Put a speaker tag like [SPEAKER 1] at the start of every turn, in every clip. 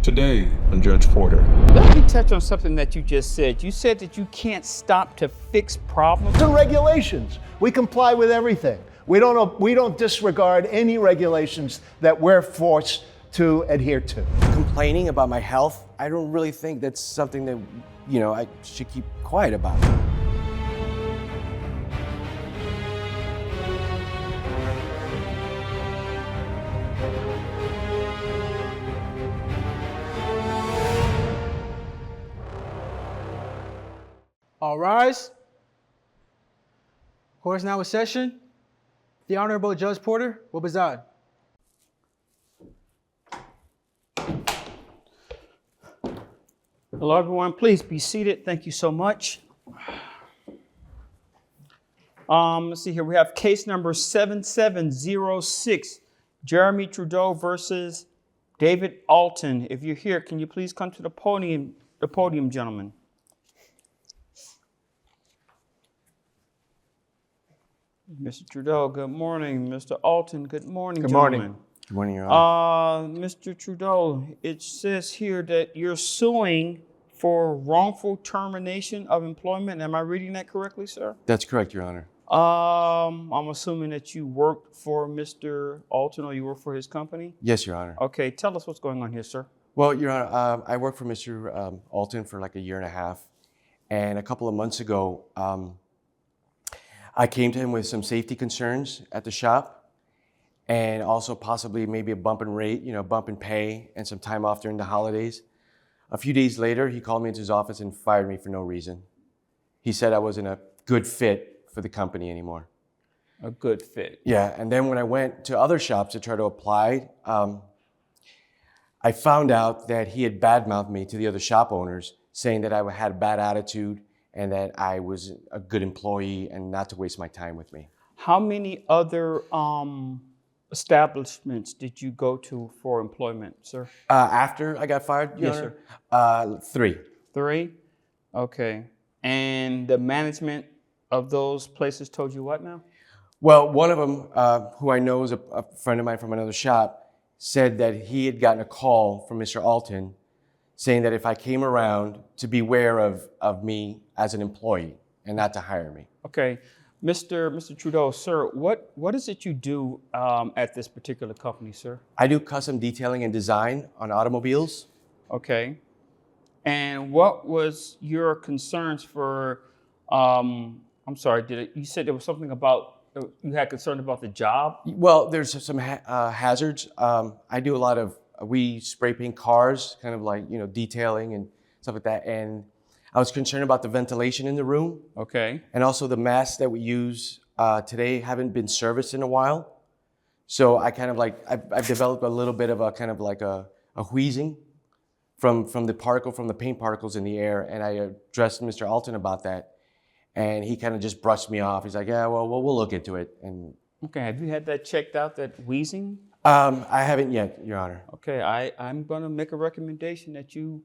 [SPEAKER 1] Today on Judge Porter.
[SPEAKER 2] Let me touch on something that you just said. You said that you can't stop to fix problems.
[SPEAKER 3] The regulations. We comply with everything. We don't disregard any regulations that we're forced to adhere to.
[SPEAKER 4] Complaining about my health, I don't really think that's something that, I should keep quiet about.
[SPEAKER 5] All rise. Court is now in session. The Honorable Judge Porter will preside.
[SPEAKER 2] Hello, everyone. Please be seated. Thank you so much. Let's see here. We have case number 7706, Jeremy Trudeau versus David Alton. If you're here, can you please come to the podium, gentlemen? Mr. Trudeau, good morning. Mr. Alton, good morning,
[SPEAKER 3] Good morning.
[SPEAKER 2] gentlemen.
[SPEAKER 4] Good morning, Your Honor.
[SPEAKER 2] Mr. Trudeau, it says here that you're suing for wrongful termination of employment. Am I reading that correctly, sir?
[SPEAKER 4] That's correct, Your Honor.
[SPEAKER 2] I'm assuming that you worked for Mr. Alton or you work for his company?
[SPEAKER 4] Yes, Your Honor.
[SPEAKER 2] Okay, tell us what's going on here, sir.
[SPEAKER 4] Well, Your Honor, I worked for Mr. Alton for like a year and a half. And a couple of months ago, I came to him with some safety concerns at the shop and also possibly maybe a bump in rate, bump in pay and some time off during the holidays. A few days later, he called me into his office and fired me for no reason. He said I wasn't a good fit for the company anymore.
[SPEAKER 2] A good fit.
[SPEAKER 4] Yeah, and then when I went to other shops to try to apply, I found out that he had badmouthed me to the other shop owners, saying that I had a bad attitude and that I was a good employee and not to waste my time with me.
[SPEAKER 2] How many other establishments did you go to for employment, sir?
[SPEAKER 4] After I got fired, Your
[SPEAKER 2] Yes,
[SPEAKER 4] Honor? 3.
[SPEAKER 2] 3? Okay. And the management of those places told you what now?
[SPEAKER 4] Well, one of them, who I know is a friend of mine from another shop, said that he had gotten a call from Mr. Alton saying that if I came around to beware of me as an employee and not to hire me.
[SPEAKER 2] Okay. Mr. Trudeau, sir, what is it you do at this particular company, sir?
[SPEAKER 4] I do custom detailing and design on automobiles.
[SPEAKER 2] Okay. And what was your concerns for, I'm sorry, you said there was something about, you had concern about the job?
[SPEAKER 4] Well, there's some hazards. I do a lot of, we spray paint cars, kind of like, detailing and stuff like that. And I was concerned about the ventilation in the room.
[SPEAKER 2] Okay.
[SPEAKER 4] And also the masks that we use today haven't been serviced in a while. So I kind of I've developed a little bit of a kind of like a wheezing from the paint particles in the air. And I addressed Mr. Alton about that. And he kind of just brushed me off. He's like, yeah, well, we'll look into it. And
[SPEAKER 2] okay, have you had that checked out, that wheezing?
[SPEAKER 4] I haven't yet, Your Honor.
[SPEAKER 2] Okay, I'm gonna make a recommendation that you,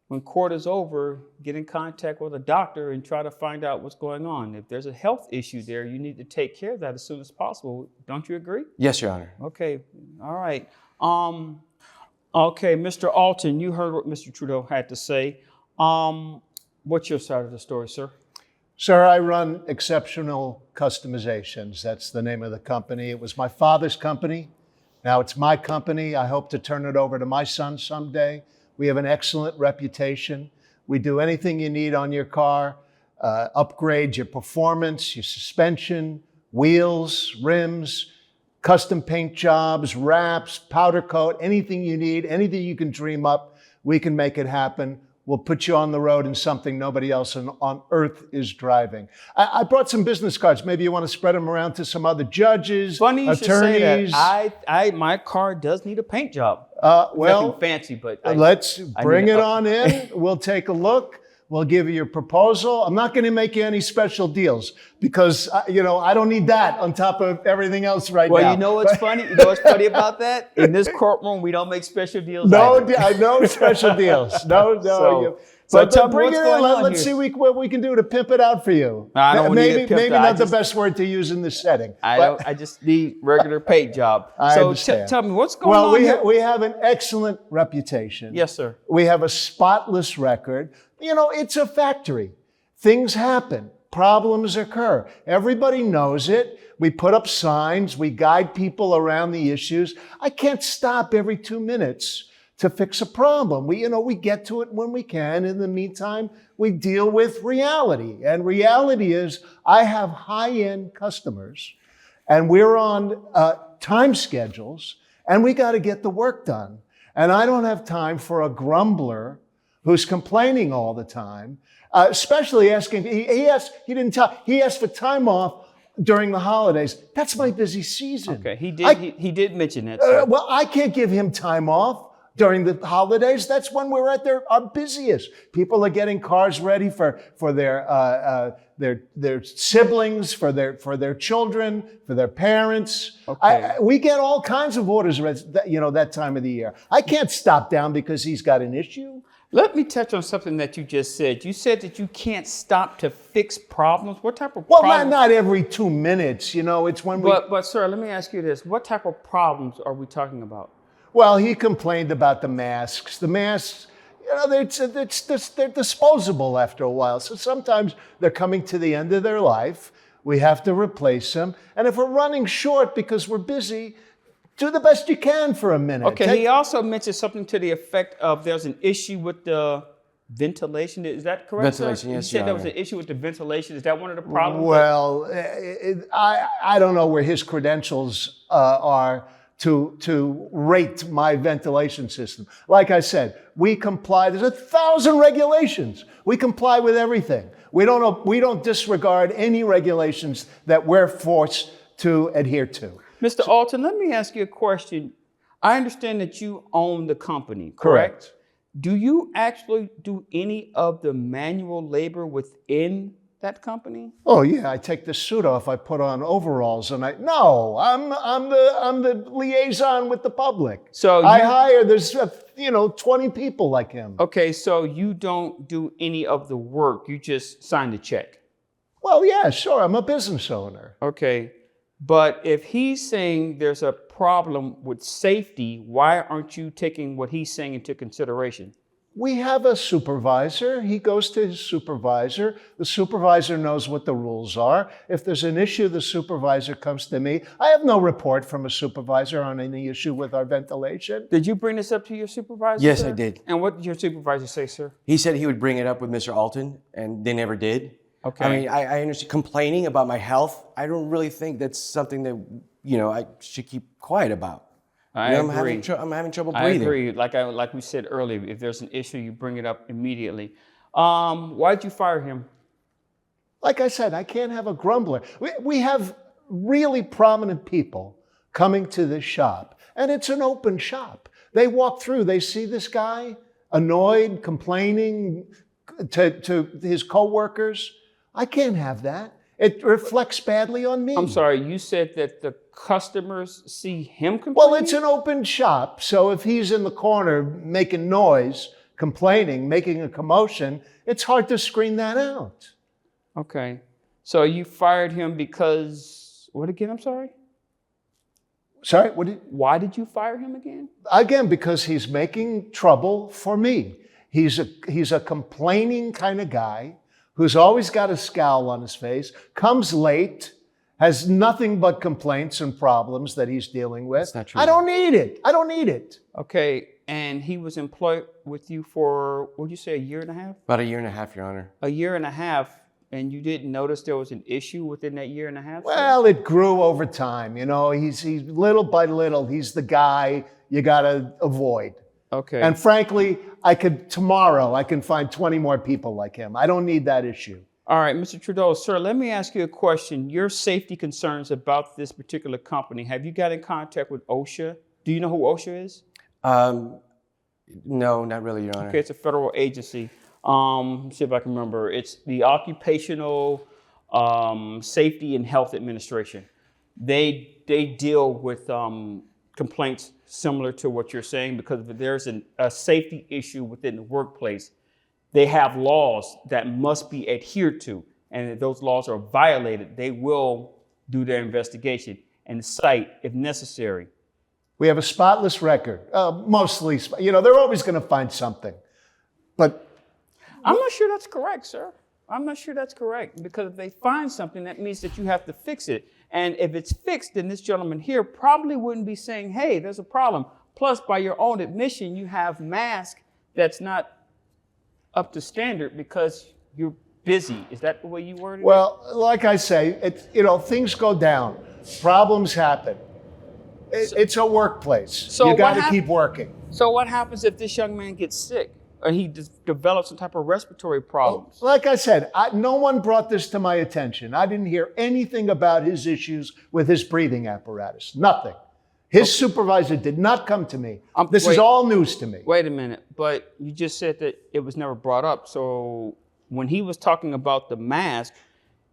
[SPEAKER 2] when court is over, get in contact with a doctor and try to find out what's going on. If there's a health issue there, you need to take care of that as soon as possible. Don't you agree?
[SPEAKER 4] Yes, Your Honor.
[SPEAKER 2] Okay, all right. Okay, Mr. Alton, you heard what Mr. Trudeau had to say. What's your side of the story, sir?
[SPEAKER 3] Sir, I run Exceptional Customizations. That's the name of the company. It was my father's company. Now it's my company. I hope to turn it over to my son someday. We have an excellent reputation. We do anything you need on your car, upgrade your performance, your suspension, wheels, rims, custom paint jobs, wraps, powder coat, anything you need, anything you can dream up, we can make it happen. We'll put you on the road in something nobody else on earth is driving. I brought some business cards. Maybe you want to spread them around to some other judges,
[SPEAKER 2] Funny you
[SPEAKER 3] attorneys.
[SPEAKER 2] should say that. My car does need a paint job.
[SPEAKER 3] Well,
[SPEAKER 2] nothing fancy, but
[SPEAKER 3] let's bring it on in. We'll take a look. We'll give you your proposal. I'm not going to make you any special deals because, I don't need that on top of everything else right now.
[SPEAKER 2] Well, you know what's funny? You know what's funny about that? In this courtroom, we don't make special deals.
[SPEAKER 3] No,
[SPEAKER 2] either.
[SPEAKER 3] no special deals. No.
[SPEAKER 2] So tell me
[SPEAKER 3] bring
[SPEAKER 2] what's
[SPEAKER 3] it in.
[SPEAKER 2] going on
[SPEAKER 3] Let's
[SPEAKER 2] here.
[SPEAKER 3] see what we can do to pimp it out for you.
[SPEAKER 2] I don't need
[SPEAKER 3] maybe
[SPEAKER 2] it pimped
[SPEAKER 3] maybe
[SPEAKER 2] out.
[SPEAKER 3] not the best word to use in this setting.
[SPEAKER 2] I just need regular paid job.
[SPEAKER 3] I
[SPEAKER 2] So
[SPEAKER 3] understand.
[SPEAKER 2] tell me what's going
[SPEAKER 3] Well,
[SPEAKER 2] on here.
[SPEAKER 3] we have an excellent reputation.
[SPEAKER 2] Yes, sir.
[SPEAKER 3] We have a spotless record. You know, it's a factory. Things happen. Problems occur. Everybody knows it. We put up signs. We guide people around the issues. I can't stop every 2 minutes to fix a problem. We get to it when we can. In the meantime, we deal with reality. And reality is I have high-end customers and we're on time schedules and we got to get the work done. And I don't have time for a grumbler who's complaining all the time, especially asking, he asked for time off during the holidays. That's my busy season.
[SPEAKER 2] Okay, he did mention that. Sir.
[SPEAKER 3] Well, I can't give him time off during the holidays. That's when we're at our busiest. People are getting cars ready for their siblings, for their children, for their parents.
[SPEAKER 2] Okay.
[SPEAKER 3] We get all kinds of orders, that time of the year. I can't stop down because he's got an issue.
[SPEAKER 2] Let me touch on something that you just said. You said that you can't stop to fix problems. What type of
[SPEAKER 3] Well,
[SPEAKER 2] problems?
[SPEAKER 3] not every 2 minutes. It's when we.
[SPEAKER 2] But sir, let me ask you this: what type of problems are we talking about?
[SPEAKER 3] Well, he complained about the masks. The masks, they're disposable after a while. So sometimes they're coming to the end of their life. We have to replace them. And if we're running short because we're busy, do the best you can for a minute.
[SPEAKER 2] Okay, he also mentioned something to the effect of there's an issue with the ventilation. Is that correct,
[SPEAKER 4] Ventilation,
[SPEAKER 2] sir?
[SPEAKER 4] yes,
[SPEAKER 2] You said
[SPEAKER 4] Your
[SPEAKER 2] there was
[SPEAKER 4] Honor.
[SPEAKER 2] an issue with the ventilation. Is that one of the problems?
[SPEAKER 3] Well, I don't know where his credentials are to rate my ventilation system. Like I said, we comply. There's 1,000 regulations. We comply with everything. We don't disregard any regulations that we're forced to adhere to.
[SPEAKER 2] Mr. Alton, let me ask you a question. I understand that you own the company, correct? Do you actually do any of the manual labor within that company?
[SPEAKER 3] Oh yeah, I take the suit off, I put on overalls, and I'm the liaison with the public.
[SPEAKER 2] So
[SPEAKER 3] there's 20 people like him.
[SPEAKER 2] Okay, so you don't do any of the work. You just sign the check.
[SPEAKER 3] Well, yeah, sure. I'm a business owner.
[SPEAKER 2] Okay. But if he's saying there's a problem with safety, why aren't you taking what he's saying into consideration?
[SPEAKER 3] We have a supervisor. He goes to his supervisor. The supervisor knows what the rules are. If there's an issue, the supervisor comes to me. I have no report from a supervisor on any issue with our ventilation.
[SPEAKER 2] Did you bring this up to your supervisor?
[SPEAKER 4] Yes,
[SPEAKER 2] sir?
[SPEAKER 4] I did.
[SPEAKER 2] And what did your supervisor say, sir?
[SPEAKER 4] He said he would bring it up with Mr. Alton, and they never did.
[SPEAKER 2] Okay.
[SPEAKER 4] I mean, I understand complaining about my health. I don't really think that's something that, I should keep quiet about.
[SPEAKER 2] I
[SPEAKER 4] I'm
[SPEAKER 2] agree.
[SPEAKER 4] I'm having trouble
[SPEAKER 2] I
[SPEAKER 4] breathing.
[SPEAKER 2] agree. Like we said earlier, if there's an issue, you bring it up immediately. Why did you fire him?
[SPEAKER 3] Like I said, I can't have a grumbler. We have really prominent people coming to this shop, and it's an open shop. They walk through, they see this guy annoyed, complaining to his coworkers. I can't have that. It reflects badly on me.
[SPEAKER 2] I'm sorry, you said that the customers see him complaining?
[SPEAKER 3] Well, it's an open shop, so if he's in the corner making noise, complaining, making a commotion, it's hard to screen that out.
[SPEAKER 2] Okay. So you fired him because, what again, I'm sorry?
[SPEAKER 3] Sorry,
[SPEAKER 2] Why did you fire him again?
[SPEAKER 3] Again, because he's making trouble for me. He's a complaining kind of guy who's always got a scowl on his face, comes late, has nothing but complaints and problems that he's dealing with.
[SPEAKER 4] That's not true.
[SPEAKER 3] I don't need it.
[SPEAKER 2] Okay, and he was employed with you for, what did you say, a year and a half?
[SPEAKER 4] About a year and a half, Your Honor.
[SPEAKER 2] A year and a half, and you didn't notice there was an issue within that year and a half? sir?
[SPEAKER 3] Well, it grew over time. He's little by little, he's the guy you got to avoid.
[SPEAKER 2] Okay.
[SPEAKER 3] And frankly, tomorrow I can find 20 more people like him. I don't need that issue.
[SPEAKER 2] All right, Mr. Trudeau, sir, let me ask you a question. Your safety concerns about this particular company, have you got in contact with OSHA? Do you know who OSHA is?
[SPEAKER 4] No, not really, Your Honor.
[SPEAKER 2] Okay, it's a federal agency. See if I can remember. It's the Occupational Safety and Health Administration. They deal with complaints similar to what you're saying because if there's a safety issue within the workplace, they have laws that must be adhered to. And if those laws are violated, they will do their investigation and cite if necessary.
[SPEAKER 3] We have a spotless record, mostly, they're always going to find something. But
[SPEAKER 2] I'm not sure that's correct, sir. I'm not sure that's correct, because if they find something, that means that you have to fix it. And if it's fixed, then this gentleman here probably wouldn't be saying, hey, there's a problem. Plus, by your own admission, you have mask that's not up to standard because you're busy. Is that the way you worded it?
[SPEAKER 3] well, like I say, things go down, problems happen. It's a workplace.
[SPEAKER 2] So
[SPEAKER 3] You got to
[SPEAKER 2] what
[SPEAKER 3] keep working.
[SPEAKER 2] So what happens if this young man gets sick or he develops some type of respiratory problems?
[SPEAKER 3] Like I said, no one brought this to my attention. I didn't hear anything about his issues with his breathing apparatus. Nothing. His supervisor did not come to me. This is all news to me.
[SPEAKER 2] Wait a minute, but you just said that it was never brought up. So when he was talking about the mask,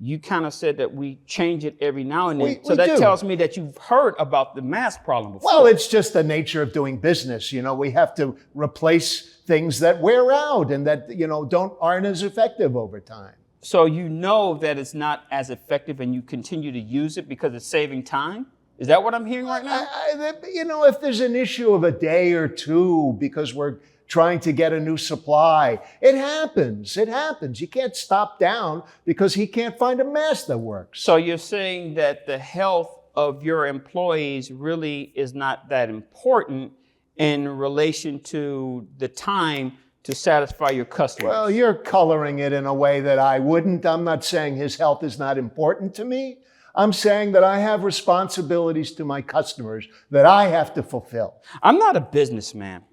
[SPEAKER 2] you kind of said that we change it every now and then. So that tells me that you've heard about the mask problem before.
[SPEAKER 3] Well, it's just the nature of doing business. We have to replace things that wear out and that, aren't as effective over time.
[SPEAKER 2] So you know that it's not as effective and you continue to use it because it's saving time? Is that what I'm hearing right now?
[SPEAKER 3] If there's an issue of a day or two because we're trying to get a new supply, it happens. It happens. You can't stop down because he can't find a mask that works.
[SPEAKER 2] So you're saying that the health of your employees really is not that important in relation to the time to satisfy your customers?
[SPEAKER 3] Well, you're coloring it in a way that I wouldn't. I'm not saying his health is not important to me. I'm saying that I have responsibilities to my customers that I have to fulfill.
[SPEAKER 2] I'm not a businessman,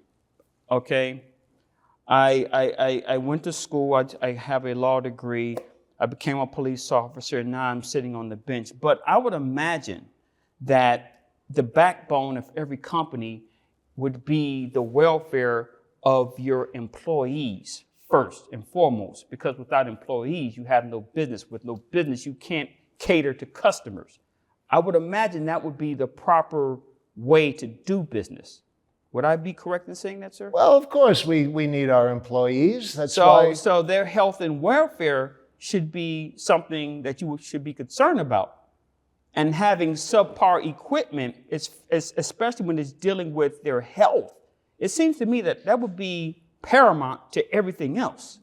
[SPEAKER 2] okay? I went to school. I have a law degree. I became a police officer, and now I'm sitting on the bench. But I would imagine that the backbone of every company would be the welfare of your employees first and foremost, because without employees, you have no business. With no business, you can't cater to customers. I would imagine that would be the proper way to do business. Would I be correct in saying that, sir?
[SPEAKER 3] Well, of course, we need our employees. That's why.
[SPEAKER 2] So their health and welfare should be something that you should be concerned about. And having subpar equipment, especially when it's dealing with their health, it seems to me that that would be paramount to everything else.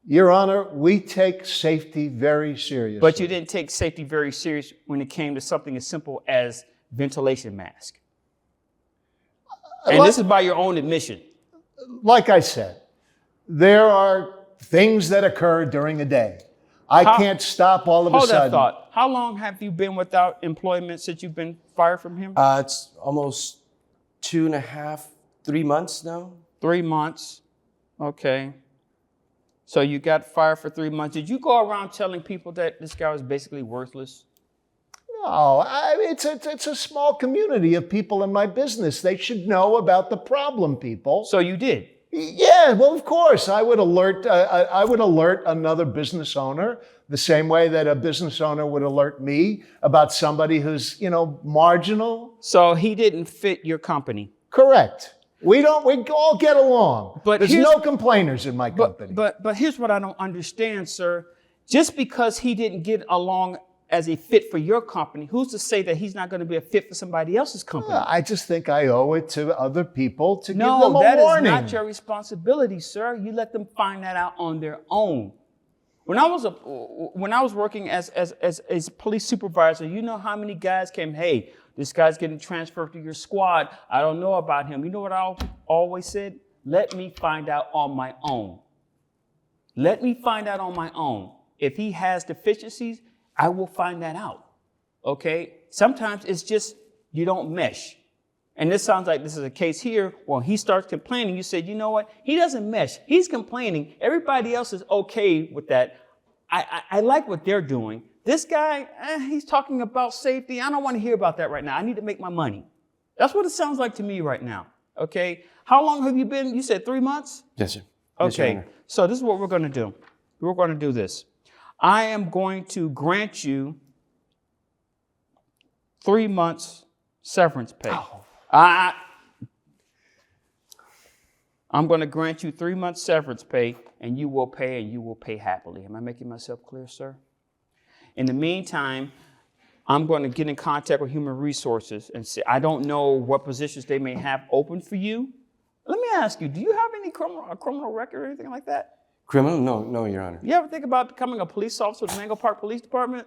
[SPEAKER 3] Your Honor, we take safety very seriously.
[SPEAKER 2] But you didn't take safety very serious when it came to something as simple as ventilation mask. And this is by your own admission.
[SPEAKER 3] Like I said, there are things that occur during a day. I can't stop all of a sudden.
[SPEAKER 2] Hold that thought. How long have you been without employment since you've been fired from him?
[SPEAKER 4] It's almost 2.5, 3 months now.
[SPEAKER 2] 3 months. Okay. So you got fired for 3 months. Did you go around telling people that this guy was basically worthless?
[SPEAKER 3] No, it's a small community of people in my business. They should know about the problem, people.
[SPEAKER 2] So you did?
[SPEAKER 3] Yeah, well, of course. I would alert another business owner the same way that a business owner would alert me about somebody who's, marginal.
[SPEAKER 2] So he didn't fit your company?
[SPEAKER 3] Correct. We all get along.
[SPEAKER 2] But
[SPEAKER 3] there's no complainers in my company.
[SPEAKER 2] But here's what I don't understand, sir. Just because he didn't get along as a fit for your company, who's to say that he's not going to be a fit for somebody else's company?
[SPEAKER 3] I just think I owe it to other people to give them a
[SPEAKER 2] warning. No, that is not your responsibility, sir. You let them find that out on their own. When I was working as a police supervisor, you know how many guys came, hey, this guy's getting transferred to your squad. I don't know about him. You know what I always said? Let me find out on my own. Let me find out on my own. If he has deficiencies, I will find that out. Okay? Sometimes it's just you don't mesh. And this sounds like this is a case here. When he starts complaining, you said, you know what? He doesn't mesh. He's complaining. Everybody else is okay with that. I like what they're doing. This guy, he's talking about safety. I don't want to hear about that right now. I need to make my money. That's what it sounds like to me right now. Okay? How long have you been? You said 3 months?
[SPEAKER 4] Yes, sir. Yes, Your
[SPEAKER 2] Okay.
[SPEAKER 4] Honor.
[SPEAKER 2] So this is what we're going to do. We're going to do this. I am going to grant you 3 months severance pay.
[SPEAKER 3] Oh.
[SPEAKER 2] I'm going to grant you 3 months severance pay, and you will pay happily. Am I making myself clear, sir? In the meantime, I'm going to get in contact with human resources and say, I don't know what positions they may have open for you. Let me ask you, do you have any criminal record or anything like that?
[SPEAKER 4] Criminal? No, Your Honor.
[SPEAKER 2] You ever think about becoming a police officer with the Mango Park Police Department?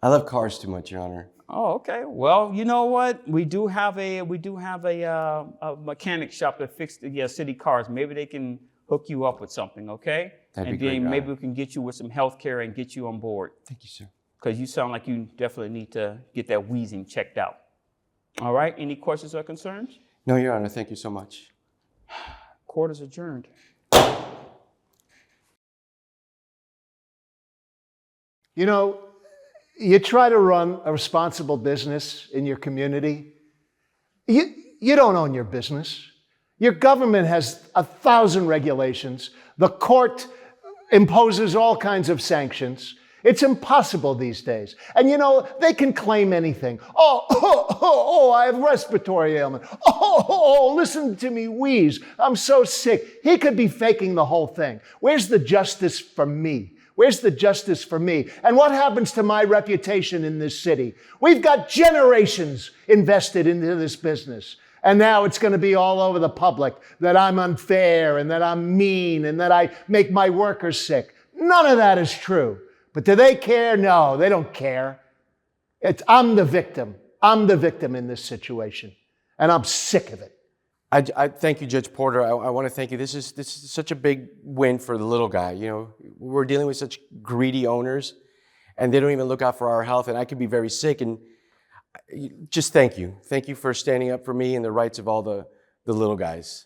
[SPEAKER 4] I love cars too much, Your Honor.
[SPEAKER 2] Oh, okay. Well, you know what? We do have a mechanic shop that fixes the city cars. Maybe they can hook you up with something, okay?
[SPEAKER 4] That'd
[SPEAKER 2] and
[SPEAKER 4] be great,
[SPEAKER 2] then
[SPEAKER 4] Your
[SPEAKER 2] maybe
[SPEAKER 4] Honor.
[SPEAKER 2] we can get you with some health care and get you on board.
[SPEAKER 4] Thank you, sir.
[SPEAKER 2] Because you sound like you definitely need to get that wheezing checked out. All right. Any questions or concerns?
[SPEAKER 4] No, Your Honor. Thank you so much.
[SPEAKER 2] Court is adjourned.
[SPEAKER 3] You know, you try to run a responsible business in your community, you don't own your business. Your government has 1,000 regulations. The court imposes all kinds of sanctions. It's impossible these days. And you know, they can claim anything. Oh, I have respiratory ailment. Oh, listen to me wheeze. I'm so sick. He could be faking the whole thing. Where's the justice for me? Where's the justice for me? And what happens to my reputation in this city? We've got generations invested into this business. And now it's going to be all over the public that I'm unfair and that I'm mean and that I make my workers sick. None of that is true. But do they care? No, they don't care. I'm the victim. I'm the victim in this situation. And I'm sick of it.
[SPEAKER 4] I thank you, Judge Porter. I want to thank you. This is such a big win for the little guy. You know, we're dealing with such greedy owners, and they don't even look out for our health. And I could be very sick. And just thank you. Thank you for standing up for me and the rights of all the little guys.